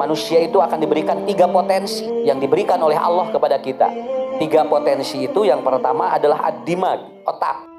manusia itu akan diberikan 3 potensi yang diberikan oleh Allah kepada kita. 3 potensi itu, yang pertama adalah ad-dimag, otak.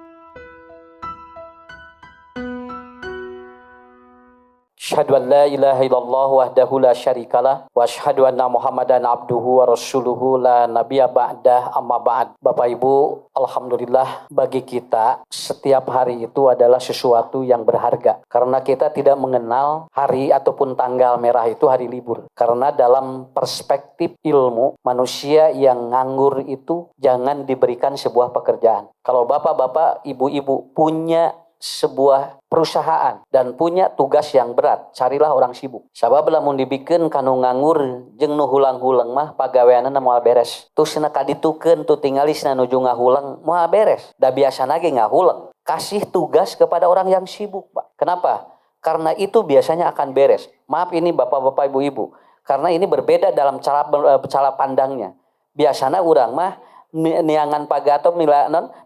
Asyhadu an la ilaha illallah wahdahu la syarikalah wa asyhadu anna Muhammadan abduhu wa rasuluhu la nabiyya ba'dah, amma ba'd. Bapak Ibu, alhamdulillah bagi kita setiap hari itu adalah sesuatu yang berharga. Karena kita tidak mengenal hari ataupun tanggal merah itu hari libur. Karena dalam perspektif ilmu, manusia yang nganggur itu jangan diberikan sebuah pekerjaan. Kalau bapak-bapak, ibu-ibu punya sebuah perusahaan dan punya tugas yang berat, carilah orang sibuk. Sabab lamun dibikeun kanu nganggur jeung nu hulang-hulang mah pagaweanna moal beres. Tusna kaditukeun tu tingalisna nuju ngahulang moal beres. Da biasana ge ngahulang. Kasih tugas kepada orang yang sibuk, Pak. Kenapa? Karena itu biasanya akan beres. Maaf ini bapak-bapak, ibu-ibu, karena ini berbeda dalam cara pandangnya. Biasana urang mah niangan pagato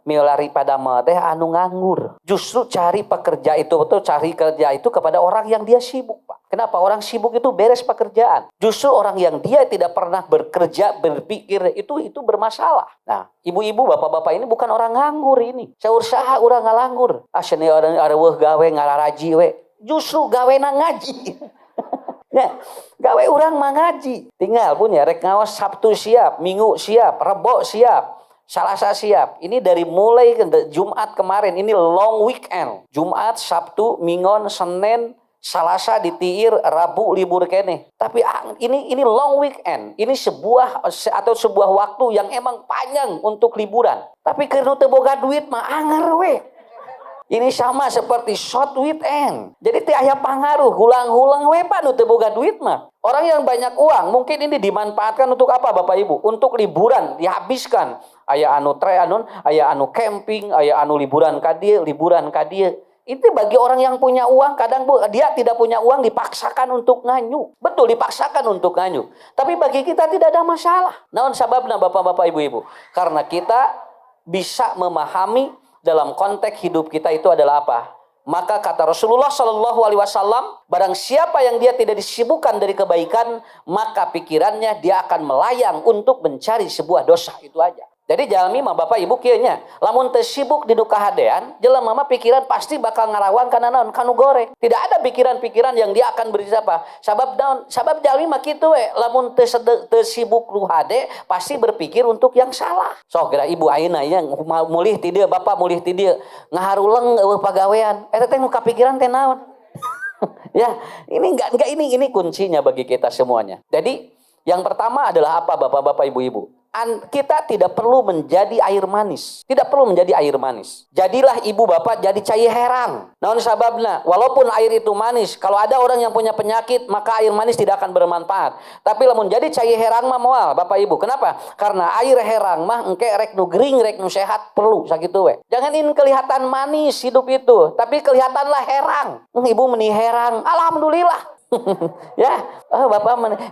milari pada teh anu nganggur. Justru cari pekerja itu cari kerja itu kepada orang yang dia sibuk, Pak. Kenapa? Orang sibuk itu beres pekerjaan. Justru orang yang dia tidak pernah bekerja, berpikir itu bermasalah. Nah, ibu-ibu, bapak-bapak ini bukan orang nganggur ini. Saur saha urang ngalanggur. Asana orang areueuh gawe ngararaji we. Justru gawena ngaji. Ya, gawe urang mah ngaji. Tinggal punya rek ngaos Sabtu siap, Minggu siap, Rebo siap, Salasa siap. Ini dari mulai Jumat kemarin, ini long weekend. Jumat, Sabtu, Minggon, Senin, Salasa ditiir, Rabu libur kene. Tapi ini long weekend. Ini sebuah waktu yang emang panjang untuk liburan. Tapi keur teu boga duit mah anger we. Ini sama seperti short weekend. Jadi teh aya pangaruh, hulang-hulang we Pak nu teu boga duit mah. Orang yang banyak uang, mungkin ini dimanfaatkan untuk apa Bapak Ibu? Untuk liburan, dihabiskan. Aya anu aya anu camping, aya anu liburan ka dieu, liburan ka dieu. Itu bagi orang yang punya uang, kadang dia tidak punya uang dipaksakan untuk nganyuh. Betul, dipaksakan untuk nganyuh. Tapi bagi kita tidak ada masalah. Naon sababna Bapak-bapak, Ibu-ibu? Karena kita bisa memahami dalam konteks hidup kita itu adalah apa? Maka kata Rasulullah Shallallahu Alaihi Wasallam, barang siapa yang dia tidak disibukkan dari kebaikan, maka pikirannya dia akan melayang untuk mencari sebuah dosa. Itu aja. Jadi jalmi mah Bapak Ibu kieu nya, lamun teu sibuk di nu kahadean, jelema mah pikiran pasti bakal ngarawan kana naon? Kanu goreng. Tidak ada pikiran-pikiran yang dia akan beri apa? Sabab naon? Sabab jalmi mah kitu we, lamun teu sibuk nu hade, pasti berpikir untuk yang salah. Sok kira ibu ayeuna nya mulih ti dieu, bapak mulih ti dieu, ngaharuleng eueuh pagawean. Eta teh nu kapikiran teh naon? Ya, ini ini kuncinya bagi kita semuanya. Jadi, yang pertama adalah apa Bapak-bapak, Ibu-ibu? Kita tidak perlu menjadi air manis. Tidak perlu menjadi air manis. Jadilah ibu bapak jadi cai herang. Naon sababna? Walaupun air itu manis, kalau ada orang yang punya penyakit, maka air manis tidak akan bermanfaat. Tapi lamun jadi cai herang mah moal, Bapak Ibu. Kenapa? Karena air herang mah engke rek nu gering, rek nu sehat perlu sakitu we. Jangan ingin kelihatan manis hidup itu, tapi kelihatanlah herang. Ibu meni herang, alhamdulillah. Ya,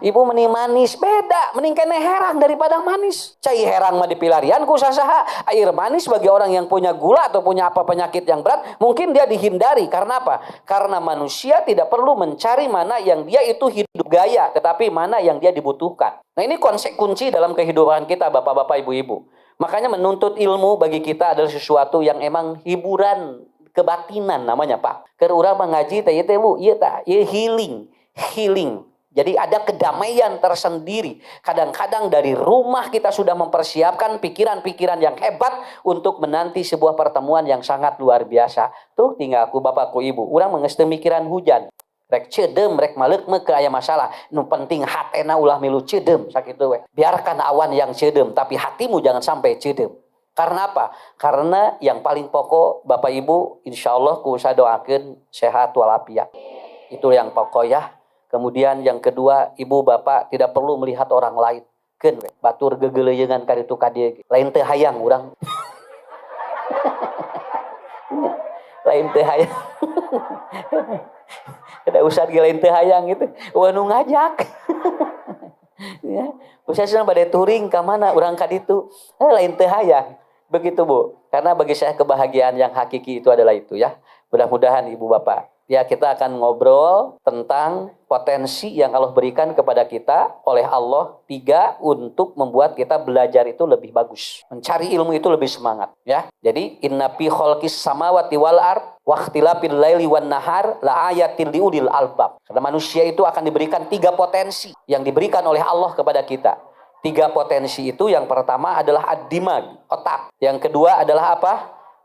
ibu meni manis, beda, mending kene herang daripada manis. Cai herang mah dipilarian ku sasaha. Air manis bagi orang yang punya gula atau punya penyakit yang berat, mungkin dia dihindari. Karena apa? Karena manusia tidak perlu mencari mana yang dia itu hidup gaya, tetapi mana yang dia dibutuhkan. Nah, ini konsep kunci dalam kehidupan kita Bapak-bapak, Ibu-ibu. Makanya menuntut ilmu bagi kita adalah sesuatu yang emang hiburan kebatinan namanya, Pak. Keur urang mah ngaji teh teh Bu, ieu tah, ieu healing. Jadi ada kedamaian tersendiri. Kadang-kadang dari rumah kita sudah mempersiapkan pikiran-pikiran yang hebat untuk menanti sebuah pertemuan yang sangat luar biasa. Tuh tinggal ku bapakku ibu, urang mah geus teu mikiran hujan. Rek cedem, rek maleuk ke aya masalah. Nu penting hatena ulah milu cedem sakitu we. Biarkan awan yang cedem, tapi hatimu jangan sampai cedem. Karena apa? Karena yang paling pokok Bapak Ibu insyaallah ku sadoakeun sehat walafiat. Itu yang pokok ya. Kemudian yang kedua, ibu bapak tidak perlu melihat orang lain. Keun we, batur gegeleuyeungan ka ditu ka dieu. Lain teu hayang urang. Lain teu hayang. Kada usah ge lain teu hayang gitu. Wah nu ngajak. Ya, usah bade touring ka mana urang ka ditu. Lain teu hayang. Begitu Bu, karena bagi saya kebahagiaan yang hakiki itu adalah itu ya. Mudah-mudahan ibu bapak, ya kita akan ngobrol tentang potensi yang Allah berikan kepada kita oleh Allah. 3, untuk membuat kita belajar itu lebih bagus. Mencari ilmu itu lebih semangat. Ya. Jadi, inna fi khalqis samawati wal ard wa ikhtilafil laili wan nahar la ayatil liulil albab. Karena manusia itu akan diberikan 3 potensi yang diberikan oleh Allah kepada kita. 3 potensi itu, yang pertama adalah ad-dimag, otak. Yang kedua adalah apa?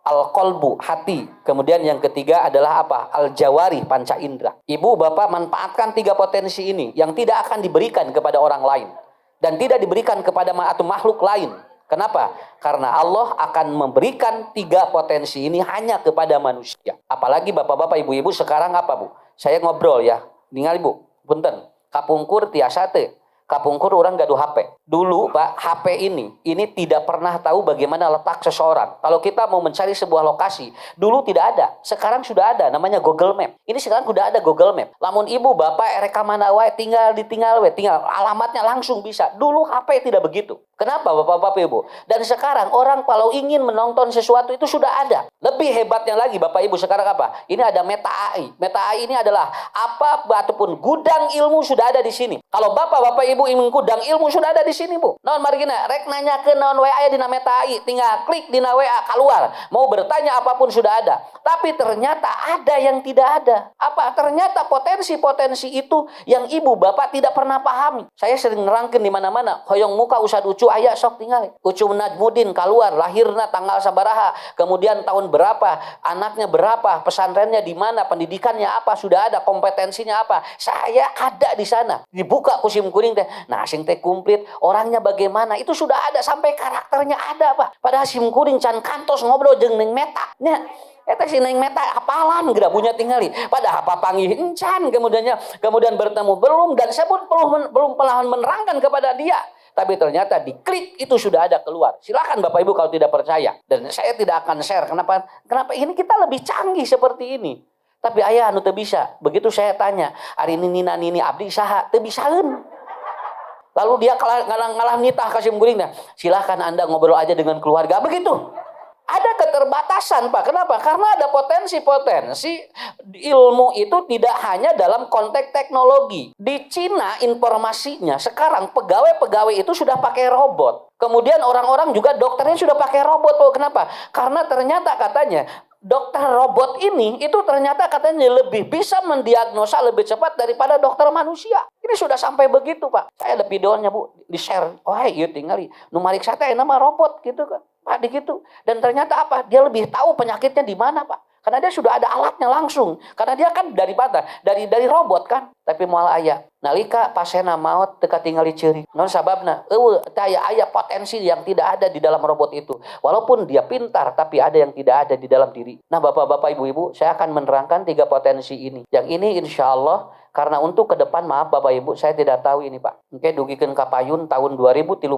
Al-qalbu, hati. Kemudian yang ketiga adalah apa? Al-jawari, panca indera. Ibu, bapak manfaatkan 3 potensi ini yang tidak akan diberikan kepada orang lain. Dan tidak diberikan kepada atau makhluk lain. Kenapa? Karena Allah akan memberikan 3 potensi ini hanya kepada manusia. Apalagi bapak-bapak, ibu-ibu sekarang apa, Bu? Saya ngobrol ya. Ningali, Bu. Punten. Kapungkur tiasa teh. Kapungkur orang gaduh HP. Dulu Pak, HP ini tidak pernah tahu bagaimana letak seseorang. Kalau kita mau mencari sebuah lokasi, dulu tidak ada. Sekarang sudah ada, namanya Google Map. Ini sekarang sudah ada Google Map. Lamun ibu, bapak, reka mana wae, tinggal alamatnya langsung bisa. Dulu HP tidak begitu. Kenapa bapak-bapak ibu? Dan sekarang orang kalau ingin menonton sesuatu itu sudah ada. Lebih hebatnya lagi bapak ibu sekarang apa? Ini ada Meta AI. Meta AI ini adalah apa ataupun gudang ilmu sudah ada di sini. Kalau bapak-bapak ibu ingin gudang ilmu sudah ada di sini, Bu. Naon margina rek nanya ke naon WA di Meta AI, tinggal klik di WA keluar. Mau bertanya apapun sudah ada. Tapi ternyata ada yang tidak ada. Apa? Ternyata potensi-potensi itu yang ibu bapak tidak pernah pahami. Saya sering nerangkeun di mana-mana. Hoyong muka usad ucu aya sok tinggal. Ucu Najmudin keluar, lahirna tanggal sabaraha, kemudian tahun berapa, anaknya berapa, pesantrennya di mana, pendidikannya apa, sudah ada, kompetensinya apa. Saya ada di sana. Dibuka kusim kuning teh. Nah, sing teh komplit, orangnya bagaimana, itu sudah ada, sampai karakternya ada, Pak. Pada sim kuring can kantos ngobrol jeung Neng Meta. Nya, eta si Neng Meta hafalan geura punya tingali. Pada apa panggih encan kemudian bertemu belum, dan saya pun belum pernah menerangkan kepada dia. Tapi ternyata diklik itu sudah ada keluar. Silakan Bapak Ibu kalau tidak percaya. Dan saya tidak akan share. Kenapa ini kita lebih canggih seperti ini. Tapi ayah anu teu bisa. Begitu saya tanya, ari nina nini abdi saha? Teu bisaeun. Lalu dia ngalah nitah kasim guring dah. Silakan Anda ngobrol aja dengan keluarga. Begitu. Ada keterbatasan, Pak. Kenapa? Karena ada potensi-potensi ilmu itu tidak hanya dalam konteks teknologi. Di Cina informasinya sekarang pegawai-pegawai itu sudah pakai robot. Kemudian orang-orang juga dokternya sudah pakai robot. Oh, kenapa? Karena ternyata katanya dokter robot ini itu ternyata katanya lebih bisa mendiagnosa lebih cepat daripada dokter manusia. Ini sudah sampai begitu, Pak. Saya ada videonya, Bu, di-share. Oh, iya tinggali. Numarik saya nama robot gitu kan. Pak, gitu. Dan ternyata apa? Dia lebih tahu penyakitnya di mana, Pak. Karena dia sudah ada alatnya langsung. Karena dia kan dari robot kan. Tapi moal aya. Nalika pasena maot teka tinggali ceurik. Non sababna? Aya potensi yang tidak ada di dalam robot itu. Walaupun dia pintar, tapi ada yang tidak ada di dalam diri. Nah, Bapak-bapak, Ibu-ibu, saya akan menerangkan 3 potensi ini. Yang ini insya Allah, karena untuk ke depan, maaf Bapak Ibu, saya tidak tahu ini Pak. Mungkin dugikeun ka payun tahun 2035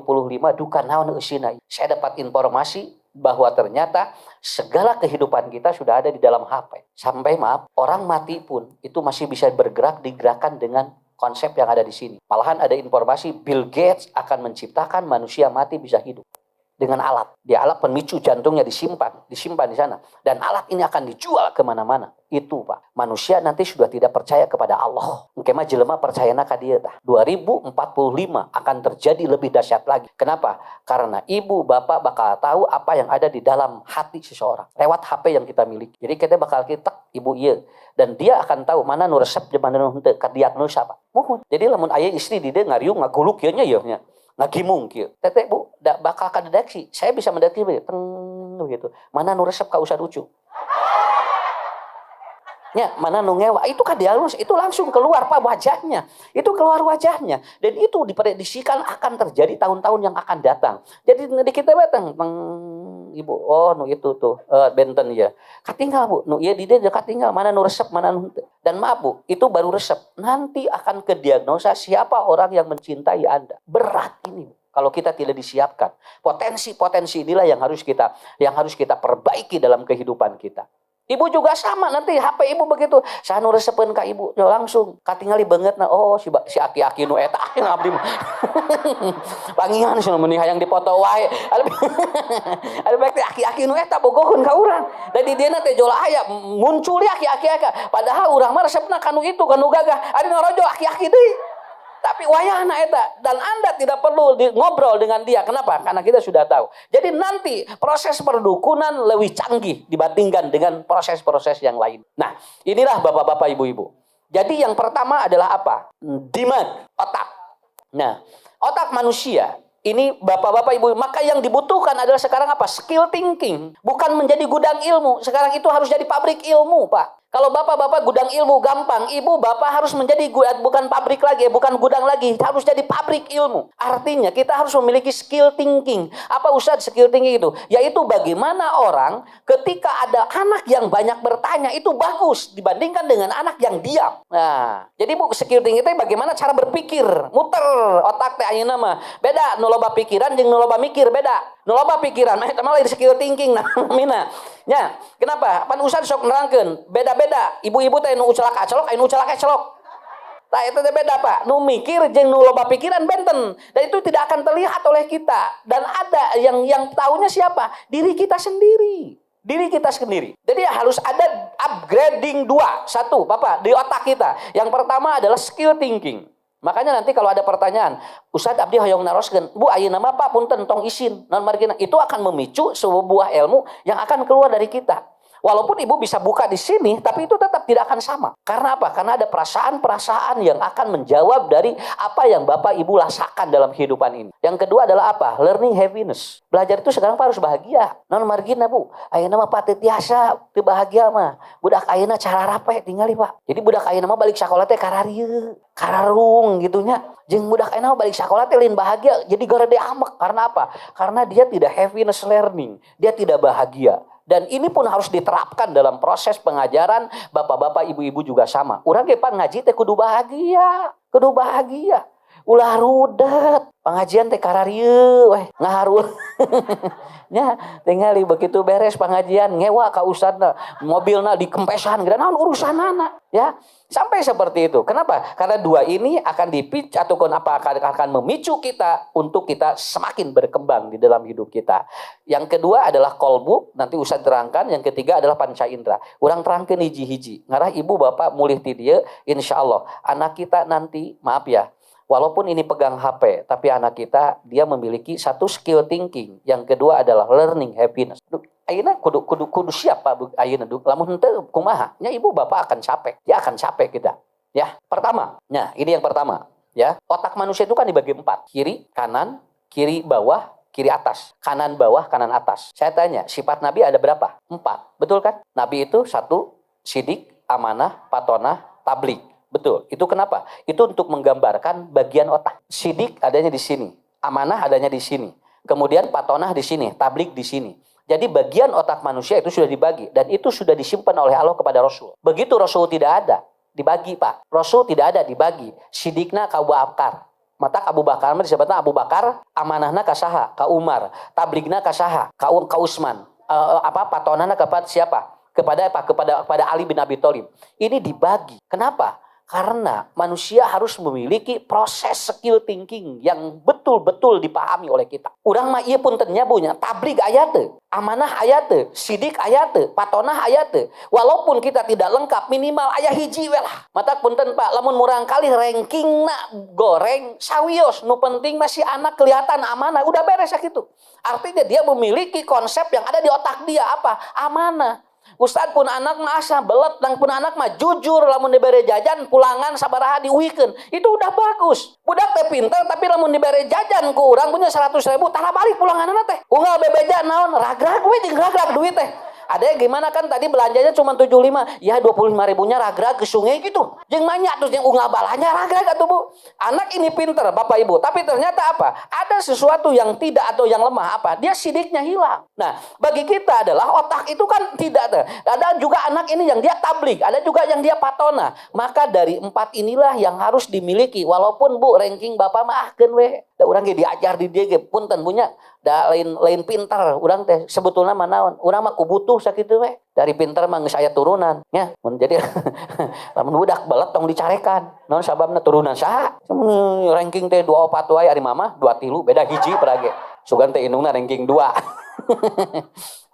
duka naon eusina. Saya dapat informasi bahwa ternyata segala kehidupan kita sudah ada di dalam HP. Sampai maaf, orang mati pun itu masih bisa bergerak digerakkan dengan konsep yang ada di sini. Malahan ada informasi Bill Gates akan menciptakan manusia mati bisa hidup dengan alat. Di alat pemicu jantungnya disimpan di sana. Dan alat ini akan dijual kemana-mana. Itu Pak. Manusia nanti sudah tidak percaya kepada Allah. Engke mah jelema percayana ka dieu tah. 2045 akan terjadi lebih dahsyat lagi. Kenapa? Karena ibu bapak bakal tahu apa yang ada di dalam hati seseorang lewat HP yang kita miliki. Jadi kita bakal kita ibu ieu dan dia akan tahu mana nu resep jeung mana nu henteu ka diagnosa Pak. Mohon. Jadi lamun aya istri di dieu ngariung ngaguluk ieu nya ieu nya. Ngagimung kieu. Teteh Bu, bakal kadeteksi. Saya bisa mendeteksi begitu. Mana nu resep ka usah lucu. Ya, mana nu ngewa, itu kan diagnosis, itu langsung keluar Pak wajahnya. Itu keluar wajahnya. Dan itu diprediksikan akan terjadi tahun-tahun yang akan datang. Jadi di kita datang, Ibu, oh nu itu tuh, benten ya. Katinggal Bu, nu ieu di dia katinggal, mana nu resep, mana nu henteu. Dan maaf Bu, itu baru resep. Nanti akan kediagnosa siapa orang yang mencintai Anda. Berat ini kalau kita tidak disiapkan. Potensi-potensi inilah yang harus kita perbaiki dalam kehidupan kita. Ibu juga sama, nanti HP ibu begitu. Saya nu resepeun ka ibu, yo langsung katingali bangetna. Oh si aki-aki nu eta ngabdi mah. Pangingan cenah meni hayang dipoto wae. Anu bae aki-aki nu eta bogohkeun ka urang. Da di dieu teh jola aya muncul aki-aki aka. Padahal urang mah resepna kanu itu kanu gagah. Ari ngorojo aki-aki deui. Tapi wayahna eta, dan Anda tidak perlu ngobrol dengan dia. Kenapa? Karena kita sudah tahu. Jadi nanti proses perdukunan lebih canggih dibandingkan dengan proses-proses yang lain. Nah, inilah bapak-bapak, ibu-ibu. Jadi yang pertama adalah apa? Dimag, otak. Nah, otak manusia ini bapak-bapak, ibu, maka yang dibutuhkan adalah sekarang apa? Skill thinking. Bukan menjadi gudang ilmu. Sekarang itu harus jadi pabrik ilmu, Pak. Kalau bapak-bapak gudang ilmu gampang, ibu bapak harus menjadi bukan pabrik lagi, bukan gudang lagi, harus jadi pabrik ilmu. Artinya kita harus memiliki skill thinking. Apa Ustaz skill thinking itu? Yaitu bagaimana orang ketika ada anak yang banyak bertanya itu bagus dibandingkan dengan anak yang diam. Nah, jadi bu skill thinking itu bagaimana cara berpikir, muter otak teh ayeuna mah. Beda nu loba pikiran jeung nu loba mikir beda. Nu loba pikiran eta mah lain skill thinking nah mina. Ya, kenapa? Pan Ustaz sok nerangkeun, beda-beda. Ibu-ibu teh nu ucelak acelok, anu ucelak acelok. Tah eta teh beda, Pak. Nu mikir jeung nu loba pikiran benten. Dan itu tidak akan terlihat oleh kita. Dan ada yang tahunya siapa? Diri kita sendiri. Diri kita sendiri. Jadi harus ada upgrading dua. Satu, Bapak, di otak kita. Yang pertama adalah skill thinking. Makanya nanti kalau ada pertanyaan, Ustaz abdi hoyong naroskeun, Bu ayeuna mah Pak punten tong isin, naon margina, itu akan memicu sebuah ilmu yang akan keluar dari kita. Walaupun ibu bisa buka di sini, tapi itu tetap tidak akan sama. Karena apa? Karena ada perasaan-perasaan yang akan menjawab dari apa yang Bapak Ibu rasakan dalam kehidupan ini. Yang kedua adalah apa? Learning happiness. Belajar itu sekarang Pak harus bahagia. Naon margina Bu, ayeuna mah Pak teu tiasa teu bahagia mah. Budak ayeuna cara rape tingali Pak. Jadi budak ayeuna mah balik sakola teh kararieu, kararung gitunya. Jeung budak ayeuna mah balik sakola teh lain bahagia, jadi garede amek. Karena apa? Karena dia tidak happiness learning. Dia tidak bahagia. Dan ini pun harus diterapkan dalam proses pengajaran bapak-bapak, ibu-ibu juga sama. Urang ge Pak ngaji teh kudu bahagia, kudu bahagia. Ulah rudet, pengajian teh kararieu weh, ngaharuh. Nya, tingali begitu beres pengajian ngewa ka ustadna, mobilna dikempesan, geus naon urusanana, ya. Sampai seperti itu. Kenapa? Karena dua ini akan dipitch ataupun apa akan memicu kita untuk kita semakin berkembang di dalam hidup kita. Yang kedua adalah kolbu, nanti Ustaz terangkan. Yang ketiga adalah panca indera. Urang terangkeun hiji-hiji. Ngarah ibu bapak mulih ti dieu, insyaallah anak kita nanti, maaf ya, walaupun ini pegang HP, tapi anak kita dia memiliki satu skill thinking. Yang kedua adalah learning happiness. Ayeuna kudu siap Pak ayeuna lamun henteu kumaha? Nya ibu bapak akan capek. Dia akan capek kita. Ya, pertama. Nah, ini yang pertama, ya. Otak manusia itu kan dibagi 4. Kiri, kanan, kiri bawah, kiri atas. Kanan bawah, kanan atas. Saya tanya, sifat Nabi ada berapa? 4. Betul kan? Nabi itu 1, sidik, amanah, patonah, tablik. Betul. Itu kenapa? Itu untuk menggambarkan bagian otak. Sidik adanya di sini, amanah adanya di sini. Kemudian patonah di sini, tablik di sini. Jadi bagian otak manusia itu sudah dibagi dan itu sudah disimpan oleh Allah kepada Rasul. Begitu Rasul tidak ada, dibagi Pak. Rasul tidak ada, dibagi. Sidikna ka Abu Bakar. Mata Abu Bakar mah disebutna Abu Bakar, amanahna ka saha? Ka Umar, tabligna ka saha? Ka Utsman. Patonahna kepada siapa? Kepada Ali bin Abi Thalib. Ini dibagi. Kenapa? Karena manusia harus memiliki proses skill thinking yang betul-betul dipahami oleh kita. Urang mah ieu punten nyabunya, tablig aya teu, amanah aya teu, sidik aya teu, patonah aya teu. Walaupun kita tidak lengkap, minimal aya hiji we lah. Mata punten Pak, lamun murang kali rankingna goreng sawios, nu penting masih anak kelihatan amanah, udah beres sakitu. Artinya dia memiliki konsep yang ada di otak dia apa? Amanah. Ustad pun anak mah asa belet, dan pun anak mah jujur, lamun dibere jajan pulangan sabaraha diuikeun. Itu udah bagus. Budak teh pinter tapi lamun dibere jajan ku urang punya 100.000 tara balik pulanganana teh. Unggal bebeja naon ragrag we jeung ragrag duit teh. Ada gimana kan tadi belanjanya cuma 75, ya 25 ribunya ragrag ke sungai gitu. Jeung manya terus yang unggal balanya ragrag atuh Bu. Anak ini pinter Bapak Ibu, tapi ternyata apa? Ada sesuatu yang tidak atau yang lemah apa? Dia sidiknya hilang. Nah, bagi kita adalah otak itu kan tidak ada. Ada juga anak ini yang dia tablik, ada juga yang dia patona. Maka dari 4 inilah yang harus dimiliki. Walaupun Bu ranking Bapak mah ahkeun we. Da Da urang ge diajar di dieu ge punten punya da lain pintar urang teh sebetulna mah naon urang mah kubutuh sakitu we dari pintar mah geus aya turunan nya mun jadi lamun budak balet tong dicarekan naon sababna turunan saha ranking teh 24 wae ari mama 23 beda hiji perage sugan teh indungna ranking 2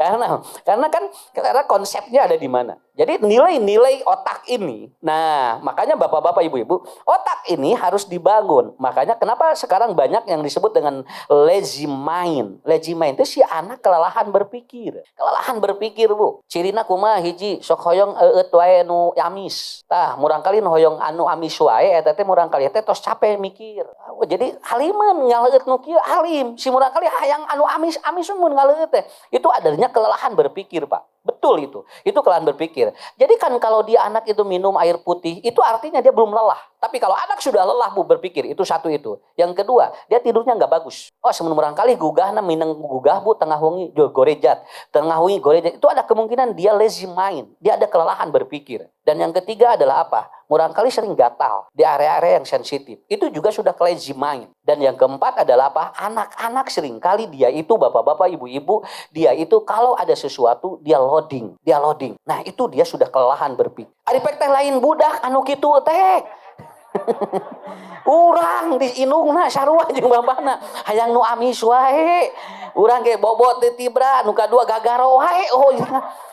karena konsepnya ada di mana. Jadi nilai-nilai otak ini, nah makanya bapak-bapak ibu-ibu, otak ini harus dibangun. Makanya kenapa sekarang banyak yang disebut dengan lazy mind. Lazy mind itu si anak kelelahan berpikir. Kelelahan berpikir bu. Cirina kumaha hiji sok hoyong eut wae nu amis. Tah murang kali nu hoyong anu amis wae eta teh murang kali teh tos capek mikir. Jadi haliman ngaleut nu kieu halim. Si murang kali hayang anu amis mun ngaleut teh. Itu adanya kelelahan berpikir, Pak. Betul itu. Itu kelelahan berpikir. Jadi kan kalau dia anak itu minum air putih, itu artinya dia belum lelah. Tapi kalau anak sudah lelah bu berpikir, itu satu itu. Yang kedua, dia tidurnya nggak bagus. Oh semenurang kali gugahna minang gugah bu tengah wengi gorejat. Tengah wengi gorejat. Itu ada kemungkinan dia lazy mind. Dia ada kelelahan berpikir. Dan yang ketiga adalah apa? Murang kali sering gatal di area-area yang sensitif. Itu juga sudah lazy mind. Dan yang keempat adalah apa? Anak-anak sering kali dia itu bapak-bapak, ibu-ibu, dia itu kalau ada sesuatu dia loading. Nah, itu dia sudah kelelahan berpikir. Ari pek teh lain budak anu kitu teh. Urang di indungna sarua jeung bapana hayang nu amis wae. Urang ge bobot teh tibra nu kadua gagaro wae. Oh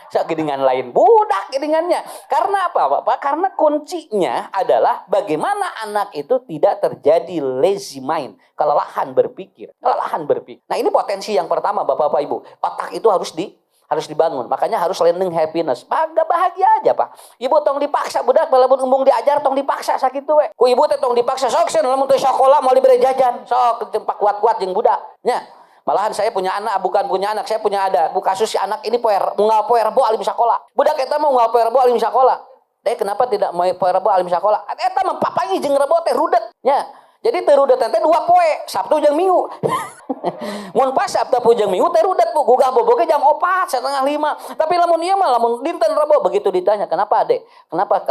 dengan lain budak geningannya. Karena apa Bapak? Karena kuncinya adalah bagaimana anak itu tidak terjadi lazy mind, kelelahan berpikir. Nah, ini potensi yang pertama Bapak Ibu. Otak itu harus dibangun. Makanya harus learning happiness. Bahagia aja, Pak. Ibu tong dipaksa budak balamun embung diajar tong dipaksa sakitu we. Ku ibu teh tong dipaksa sok sen lamun teu sakola mau dibere jajan. Sok tempat kuat-kuat jeung budak. Nya. Malahan saya punya anak, bukan punya anak, saya punya ada. Bu kasus si anak ini unggal poer bo alim sakola. Budak eta mah unggal poer bo alim sakola. Kenapa tidak mau poer bo alim sakola? Eta mah papangi jeung rebo teh rudet nya. Jadi teu rudet teh 2 poe, Sabtu jeung Minggu. Mun pas Sabtu jeung Minggu teh rudet bu, gugah boboge jam 4, 4:30. Tapi lamun ieu mah lamun dinten Rebo begitu ditanya, "Kenapa, Dek? Kenapa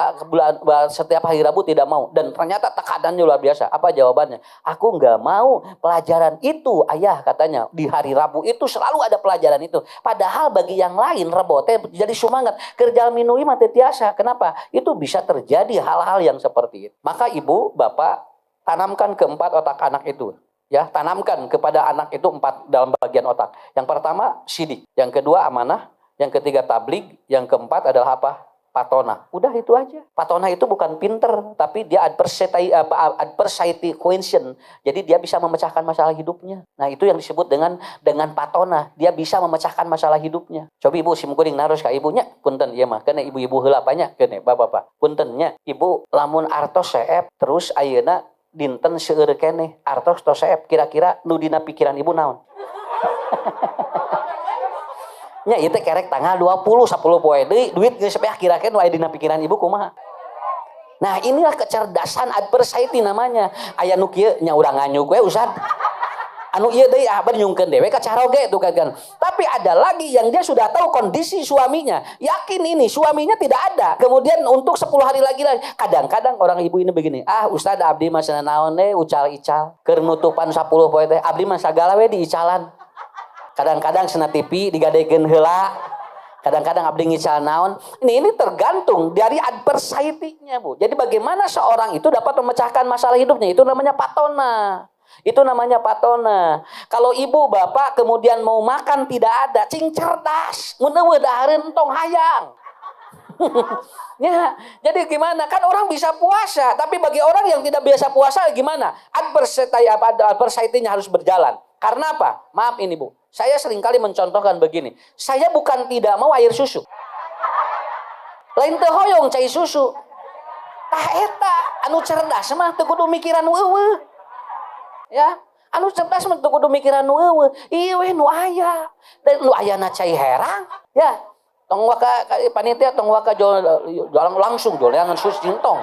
setiap hari Rabu tidak mau?" Dan ternyata tekadannya luar biasa. Apa jawabannya? "Aku enggak mau pelajaran itu, Ayah," katanya. Di hari Rabu itu selalu ada pelajaran itu. Padahal bagi yang lain Rebo teh jadi semangat. Kerja minui mah teh tiasa. Kenapa? Itu bisa terjadi hal-hal yang seperti itu. Maka Ibu, Bapak tanamkan keempat otak anak itu. Ya, tanamkan kepada anak itu 4 dalam bagian otak. Yang pertama sidik, yang kedua amanah, yang ketiga tabligh, yang keempat adalah apa? Patona. Udah itu aja. Patona itu bukan pinter, tapi dia adversity quotient. Jadi dia bisa memecahkan masalah hidupnya. Nah, itu yang disebut dengan patona. Dia bisa memecahkan masalah hidupnya. Coba Ibu simkuring naros ka ibunya, punten ieu mah. Kana ibu-ibu heula panya, keun Bapak. Puntennya, Ibu lamun artos seep terus ayeuna dinten seueur keneh artos tos seep kira-kira nu dina pikiran ibu naon? Nya ieu teh kerek tanggal 20 10 poe deui duit geus sapeah kira-kira nu aya dina pikiran ibu kumaha? Nah, inilah kecerdasan adversity namanya. Aya nu kieu nya urang nganyuk we Ustad. Anu ieu deui abad nyungkeun dewe ka caroge tuh kan. Tapi ada lagi yang dia sudah tahu kondisi suaminya. Yakin ini suaminya tidak ada. Kemudian untuk 10 hari lagi. Kadang-kadang orang ibu ini begini. Ustad abdi mah cenah naon ucal-ical. Keur nutupan 10 poe teh abdi mah sagala we diicalan. Kadang-kadang cenah TV digadegeun heula. Kadang-kadang abdi ngical naon. Ini tergantung dari adversity-nya, Bu. Jadi bagaimana seorang itu dapat memecahkan masalah hidupnya, itu namanya patona. Kalau ibu bapak kemudian mau makan tidak ada, cing cerdas, mun dahareun tong hayang. Ya, jadi gimana? Kan orang bisa puasa, tapi bagi orang yang tidak biasa puasa gimana? Adversity-nya harus berjalan. Karena apa? Maaf ini Bu, saya seringkali mencontohkan begini. Saya bukan tidak mau air susu. Lain teu hoyong cai susu. Tah eta anu cerdas mah teu kudu mikiran eueuh. Ya, anu cerdas mah teu kudu mikiran nu eueuh. Ieu we nu aya. Da nu ayana cai herang, ya. Tong waka panitia tong waka jual langsung jualan sus jintong.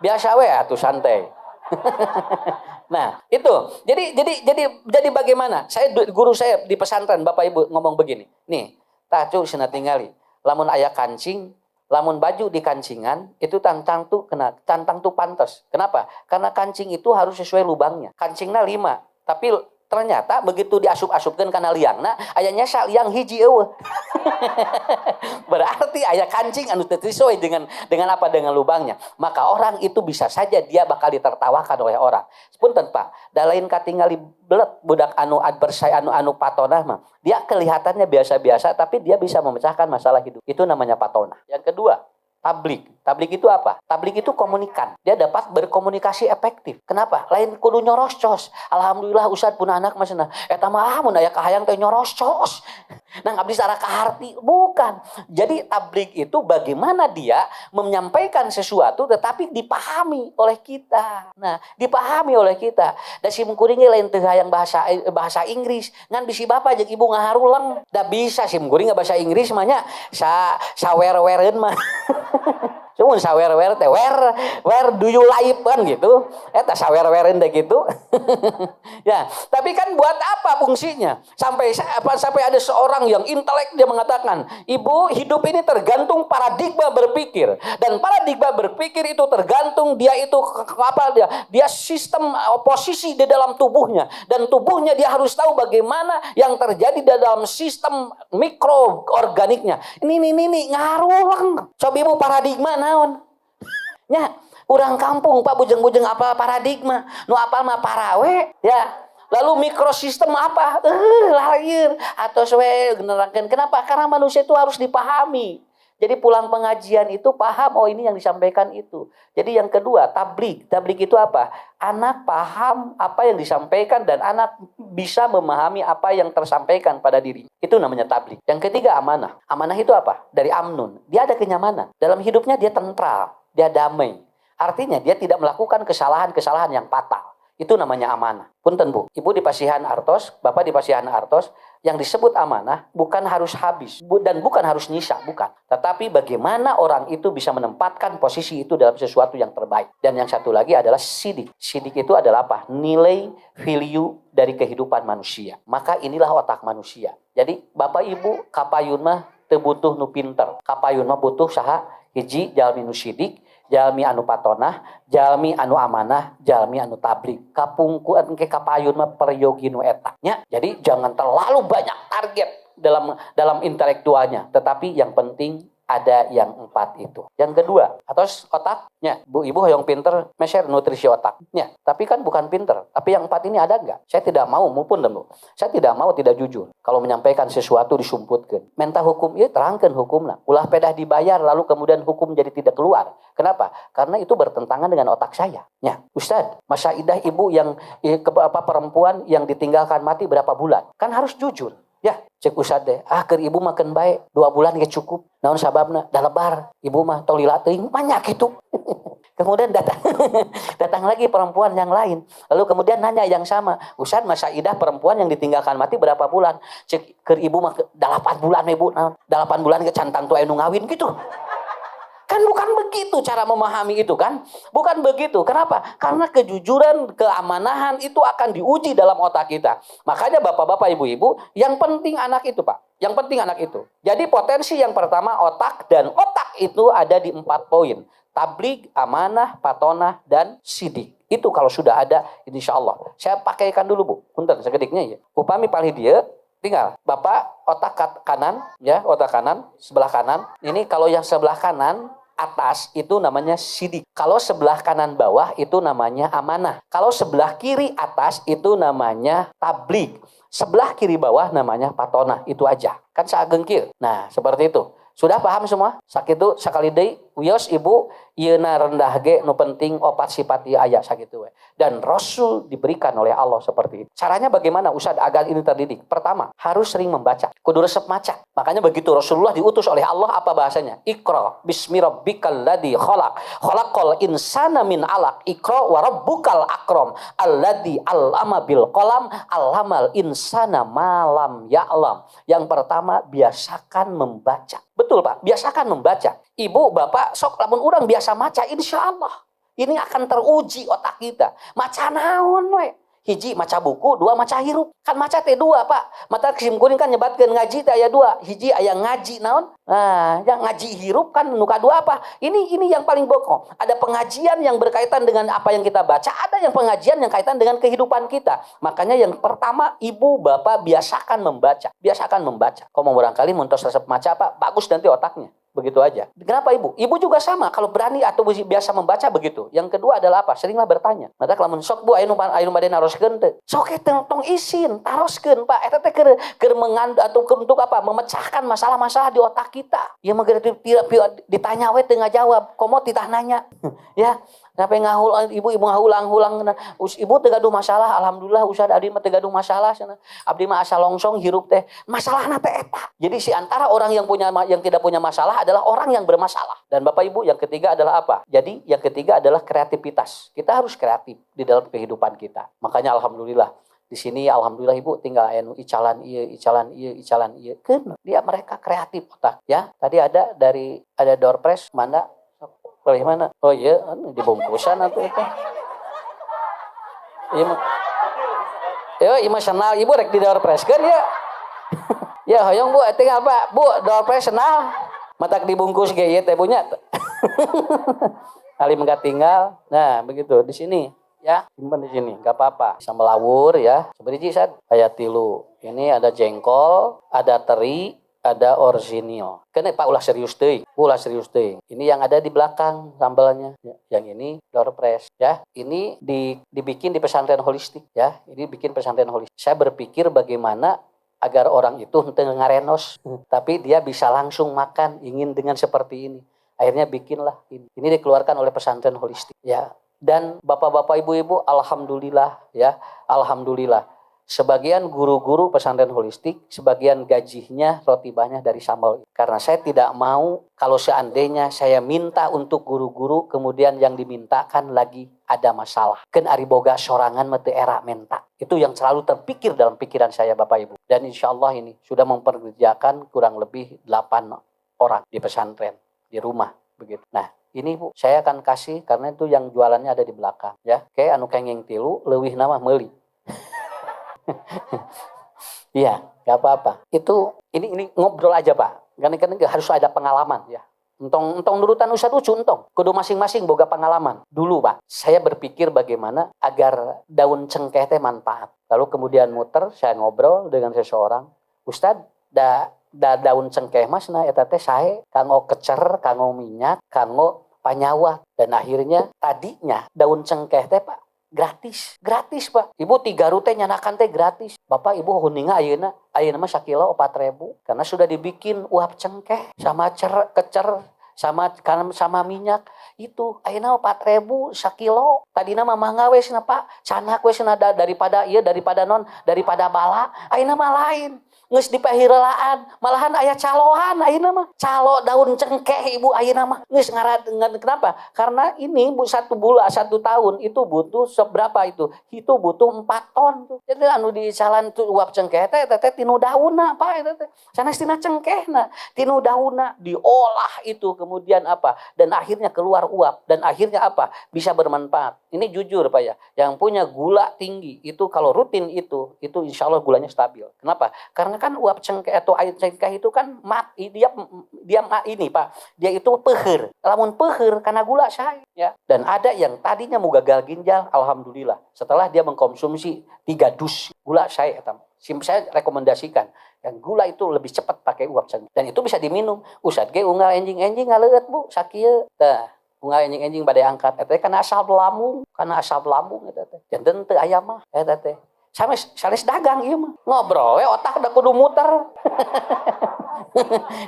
Biasa we atuh santai. Nah, itu. Jadi bagaimana? Guru saya di pesantren Bapak Ibu ngomong begini. Nih, tah cu cenah tingali. Lamun aya kancing, lamun baju di kancingan itu tantang tuh pantas. Kenapa? Karena kancing itu harus sesuai lubangnya. Kancingnya 5, Tapi ternyata begitu diasup-asupkan kana liangna ayahnya liang hiji eueuh. Berarti aya kancing anu teu sesuai dengan apa, dengan lubangnya. Maka orang itu bisa saja dia bakal ditertawakan oleh orang. Punten Pak, da lain katingali belet budak anu adversai anu patonah mah. Dia kelihatannya biasa-biasa tapi dia bisa memecahkan masalah hidup. Itu namanya patonah. Yang kedua, tablik. Tablik itu apa? Tablik itu komunikan. Dia dapat berkomunikasi efektif. Kenapa? Lain kudu nyoroscos. Alhamdulillah Ustad pun anak masna. Eta mah mun aya kahayang teh nyoroscos. Nang abdi sara kaharti. Bukan. Jadi tablik itu bagaimana dia menyampaikan sesuatu tetapi dipahami oleh kita. Nah, dipahami oleh kita. Da sim kuring lain teu hayang bahasa Inggris. Ngan bisi bapa jeung ibu ngaharuleng. Da bisa sim kuring bahasa Inggris mah nya sawer-wereun mah. Cuman sawer-wer teh where do you live kan gitu. Eta sawer-wereun teh gitu. Ya, tapi kan buat apa fungsinya? Sampai ada seorang yang intelek dia mengatakan, "Ibu, hidup ini tergantung paradigma berpikir." Dan paradigma berpikir itu tergantung dia itu apa dia sistem posisi di dalam tubuhnya dan tubuhnya dia harus tahu bagaimana yang terjadi di dalam sistem mikroorganiknya. Ini ngaruh. Coba ibu paradigma naon? Nya, urang kampung Pak bujeng-bujeng apa paradigma, nu apal mah parawe, ya. Lalu mikrosistem apa? Lahir atau we generangkeun. Kenapa? Karena manusia itu harus dipahami. Jadi pulang pengajian itu paham, oh ini yang disampaikan itu. Jadi yang kedua, tablik. Tablik itu apa? Anak paham apa yang disampaikan dan anak bisa memahami apa yang tersampaikan pada diri. Itu namanya tablik. Yang ketiga, amanah. Amanah itu apa? Dari amnun. Dia ada kenyamanan. Dalam hidupnya dia tentram, dia damai. Artinya dia tidak melakukan kesalahan-kesalahan yang fatal. Itu namanya amanah. Punten Bu, Ibu di Pasihan Artos, Bapak di Pasihan Artos, yang disebut amanah bukan harus habis dan bukan harus nyisa, bukan. Tetapi bagaimana orang itu bisa menempatkan posisi itu dalam sesuatu yang terbaik. Dan yang satu lagi adalah sidik. Sidik itu adalah apa? Nilai value dari kehidupan manusia. Maka inilah otak manusia. Jadi Bapak Ibu kapayun mah teu butuh nu pinter. Kapayun mah butuh saha? Hiji jalmi nu sidik, jalmi anu patonah, jalmi anu amanah, jalmi anu tablik. Kapungkuan ke kapayun mah peryogi nu eta nya. Jadi jangan terlalu banyak target dalam intelektualnya, tetapi yang penting ada yang 4 itu. Yang kedua, atau otaknya, Bu Ibu hoyong pinter meser nutrisi otaknya. Tapi kan bukan pinter. Tapi yang 4 ini ada enggak? Saya tidak mau maupun Bu. Saya tidak mau tidak jujur. Kalau menyampaikan sesuatu disumputkan. Menta hukum ieu terangkeun hukumna. Ulah pedah dibayar lalu kemudian hukum jadi tidak keluar. Kenapa? Karena itu bertentangan dengan otak saya. Ya, Ustaz, masa idah ibu yang perempuan yang ditinggalkan mati berapa bulan? Kan harus jujur. Ya, cek Ustad deh. Keur ibu makan baik 2 bulan ge cukup. Naon sababna? Da lebar. Ibu mah tong lila teuing banyak itu. Kemudian datang lagi perempuan yang lain. Lalu kemudian nanya yang sama. Ustad, masa idah perempuan yang ditinggalkan mati berapa bulan? Cek keur ibu mah 8 bulan ibu. Naon? 8 bulan ke cantang tua anu ngawin gitu. Kan bukan begitu cara memahami itu kan. Bukan begitu. Kenapa? Karena kejujuran, keamanahan itu akan diuji dalam otak kita. Makanya bapak-bapak, ibu-ibu, yang penting anak itu Pak. Yang penting anak itu. Jadi potensi yang pertama otak, dan otak itu ada di 4 poin. Tablik, amanah, patonah, dan sidik. Itu kalau sudah ada, insya Allah. Saya pakaikan dulu Bu. Punten segediknya ya. Upami palih dia. Tinggal Bapak otak kanan ya, otak kanan sebelah kanan. Ini kalau yang sebelah kanan atas itu namanya sidik. Kalau sebelah kanan bawah itu namanya amanah. Kalau sebelah kiri atas itu namanya tablik. Sebelah kiri bawah namanya patonah. Itu aja. Kan sageungkir. Nah, seperti itu. Sudah paham semua? Sakitu sakali deui wios ibu ieuna rendah ge nu penting opat sifat ieu aya sakitu we. Dan Rasul diberikan oleh Allah seperti itu. Caranya bagaimana Ustaz agar ini terdidik? Pertama, harus sering membaca. Kudu resep maca. Makanya begitu Rasulullah diutus oleh Allah apa bahasanya? Iqra bismi rabbikal ladzi khalaq. Khalaqal insana min 'alaq. Iqra wa rabbukal akram. Alladzi 'allama bil qalam 'allamal insana ma lam ya'lam. Yang pertama, biasakan membaca. Betul Pak, biasakan membaca. Ibu, bapak, sok lamun urang biasa maca, insya Allah. Ini akan teruji otak kita. Maca naon we. hiji maca buku, dua maca hirup. Kan maca teh dua, Pak. Mata kesimkuling kan nyebatkeun ngaji teh aya dua. Hiji aya ngaji naon? Nah, yang ngaji hirup kan nu kadua apa? Ini yang paling pokok. Ada pengajian yang berkaitan dengan apa yang kita baca, ada yang pengajian yang kaitan dengan kehidupan kita. Makanya yang pertama, ibu bapak biasakan membaca. Biasakan membaca. Kalau mau barangkali muntos resep maca apa? Bagus nanti otaknya. Begitu aja. Kenapa ibu? Ibu juga sama. Kalau berani atau biasa membaca begitu. Yang kedua adalah apa? Seringlah bertanya. Maka kalau sok bu, ayo bade naroskeun teh. Sok tong isin, taroskeun Pak. Eta teh keur mengandung atau untuk apa? Memecahkan masalah-masalah di otak kita. Ya mah ditanya we teu ngajawab. Komo titah nanya. Ya. Sampai ibu ngahulang-hulang. Ibu teu gaduh masalah, alhamdulillah Ustaz abdi mah teu gaduh masalah cenah. Abdi mah asa longsong hirup teh. Masalahna teh eta. Jadi si antara orang yang tidak punya masalah adalah orang yang bermasalah. Dan Bapak Ibu, yang ketiga adalah apa? Jadi yang ketiga adalah kreativitas. Kita harus kreatif di dalam kehidupan kita. Makanya alhamdulillah di sini alhamdulillah Ibu tinggal icalan ieu. Kan dia mereka kreatif otak ya. Tadi ada door prize mana? Pilih mana? Oh iya, dibungkusan atau itu. Iya, emosional. Ibu rek di door prize kan ya? Ya, hoyong Bu, tinggal apa? Bu, door prize senal. Matak dibungkus ge ieu teh punya. Ali enggak tinggal. Nah, begitu di sini ya. Simpan di sini, enggak apa-apa. Bisa melawur ya. Seperti Sad, aya 3. Ini ada jengkol, ada teri, ada orsinil. Kene Pak ulah serius teuing. Ini yang ada di belakang sambalnya. Yang ini door press ya. Ini dibikin di pesantren holistik ya. Ini bikin pesantren holistik. Saya berpikir bagaimana agar orang itu henteu ngarenos, tapi dia bisa langsung makan ingin dengan seperti ini. Akhirnya bikinlah ini. Ini dikeluarkan oleh pesantren holistik ya. Dan Bapak-bapak, Ibu-ibu, alhamdulillah ya. Alhamdulillah. Sebagian guru-guru pesantren holistik, sebagian gajinya roti banyak dari sambal. Karena saya tidak mau kalau seandainya saya minta untuk guru-guru, kemudian yang dimintakan lagi ada masalah. Kan ari boga sorangan mete era menta. Itu yang selalu terpikir dalam pikiran saya Bapak Ibu. Dan insya Allah ini sudah memperkerjakan kurang lebih 8 orang di pesantren, di rumah. Begitu. Nah, ini Bu, saya akan kasih karena itu yang jualannya ada di belakang. Ya, kayak anu kenging 3, leuwih nama meuli. Iya, nggak apa-apa. Itu ini ngobrol aja Pak. Karena harus ada pengalaman ya. Entong nurutan Ustaz Ucu entong. Kudu masing-masing boga pengalaman. Dulu Pak, saya berpikir bagaimana agar daun cengkeh teh manfaat. Lalu kemudian muter, saya ngobrol dengan seseorang. Ustaz, daun cengkeh mas nah eta teh sae kanggo kecer, kanggo minyak, kanggo panyawa. Dan akhirnya tadinya daun cengkeh teh Pak gratis Pak. Ibu 3 rute nyanakan teh gratis. Bapak Ibu huninga ayeuna mah sakilo 4.000 karena sudah dibikin uap cengkeh sama kecer sama minyak. Itu ayeuna 4.000 sakilo. Tadina mah mangga we cenah Pak. Canak we cenah daripada bala. Ayeuna mah lain. Geus dipahirelaan, malahan aya caloan ayeuna mah. Calo daun cengkeh Ibu ayeuna mah. Geus kenapa? Karena ini Bu 1 tahun itu butuh seberapa itu? Itu butuh 4 ton tuh. Jadi anu di jalan tuh uap cengkeh teh tinu daunna Pak eta teh. Sanes tina cengkehna, tinu daunna diolah itu kemudian apa? Dan akhirnya keluar uap dan akhirnya apa? Bisa bermanfaat. Ini jujur Pak ya. Yang punya gula tinggi itu kalau rutin itu insya Allah gulanya stabil. Kenapa? Karena kan uap cengkeh atau air cengkeh itu kan dia ini Pak, dia itu peuheur. Lamun peuheur karena gula sae ya. Dan ada yang tadinya mau gagal ginjal, alhamdulillah setelah dia mengkonsumsi 3 dus gula sae eta. Saya rekomendasikan yang gula itu lebih cepat pakai uap cengkeh dan itu bisa diminum. Ustad ge unggal enjing-enjing ngaleut Bu sakieu. Tah, unggal enjing-enjing bade angkat eta kana asal lambung eta teh. Janten teu aya mah eta teh. Sales dagang ieu mah. Ngobrol we otak da kudu muter.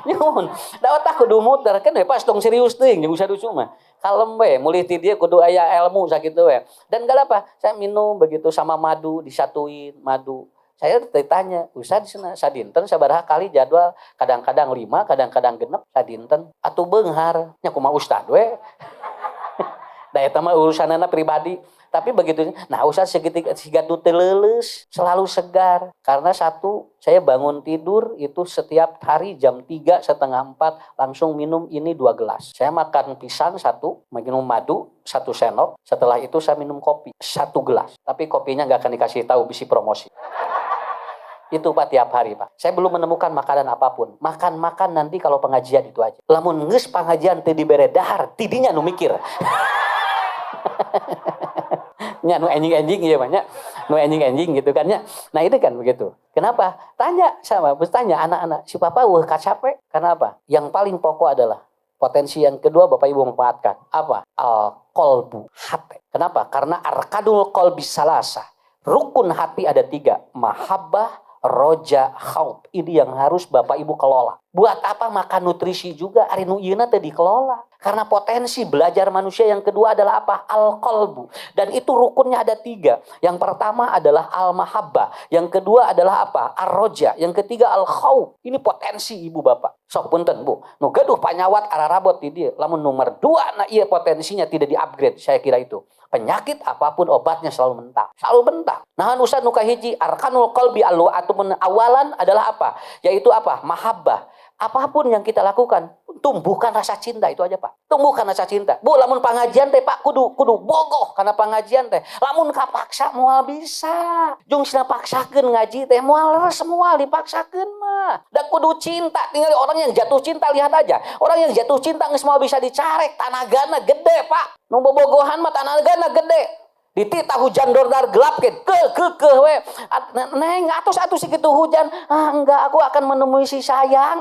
Nyun, da otak kudu muter kan we pas tong serius teuing jeung Ustaz Ucu mah. Kalem we, mulih ti dieu kudu aya ilmu sakitu we. Dan enggak apa, saya minum begitu sama madu disatuin madu. Saya ditanya, Ustaz cenah sadinten sabaraha kali jadwal? Kadang-kadang 5, kadang-kadang 6 sadinten. Atuh beunghar. Nya kumaha Ustaz we. Da eta mah urusanana pribadi. Tapi begitu, nah Ustaz seketika sigadu telelus, selalu segar. Karena satu, saya bangun tidur itu setiap hari jam 3:30, 4 langsung minum ini 2 gelas. Saya makan pisang 1, minum madu 1 sendok. Setelah itu saya minum kopi 1 gelas. Tapi kopinya nggak akan dikasih tahu, bisi promosi. Itu Pak tiap hari Pak. Saya belum menemukan makanan apapun. Makan nanti kalau pengajian itu aja. Lamun geus pengajian teu dibere dahar, tidinya nu mikir. Nya nu enjing-enjing ya banyak. Nu enjing-enjing gitu kan ya. Nah itu kan begitu. Kenapa? Tanya anak-anak. Si papa kacape. Kenapa? Yang paling pokok adalah potensi yang kedua Bapak Ibu memanfaatkan. Apa? Al-qalbu, hati. Kenapa? Karena arkadul qalbi salasa. Rukun hati ada 3. Mahabbah, roja, khauf. Ini yang harus Bapak Ibu kelola. Buat apa makan nutrisi juga? Ari nu ieu teh dikelola. Karena potensi belajar manusia yang kedua adalah apa? Al-qalbu. Dan itu rukunnya ada 3. Yang pertama adalah al-mahabbah. Yang kedua adalah apa? Ar-roja. Yang ketiga al-khauf. Ini potensi ibu bapak. Sok punten bu. Nu gaduh panyawat ararabot di dia. Lamun nomor 2 iya potensinya tidak di-upgrade. Saya kira itu. Penyakit apapun obatnya selalu mentah. Selalu mentah. Nah Ustaz nu kahiji arkanul qalbi ataupun awalan adalah apa? Yaitu apa? Mahabbah. Apapun yang kita lakukan, tumbuhkan rasa cinta itu aja Pak. Tumbuhkan rasa cinta. Bu, lamun pangajian teh Pak kudu bogoh karena pangajian teh. Lamun kapaksa moal bisa. Jung sina paksakeun ngaji teh moal semua dipaksakeun mah. Da kudu cinta. Tinggal orang yang jatuh cinta lihat aja. Orang yang jatuh cinta geus moal bisa dicarek, tanagana gede Pak. Nu bobogohan mah tanagana gede. Dititah hujan dordar gelap ke we. Neng atus segitu hujan. Enggak, aku akan menemui si sayang.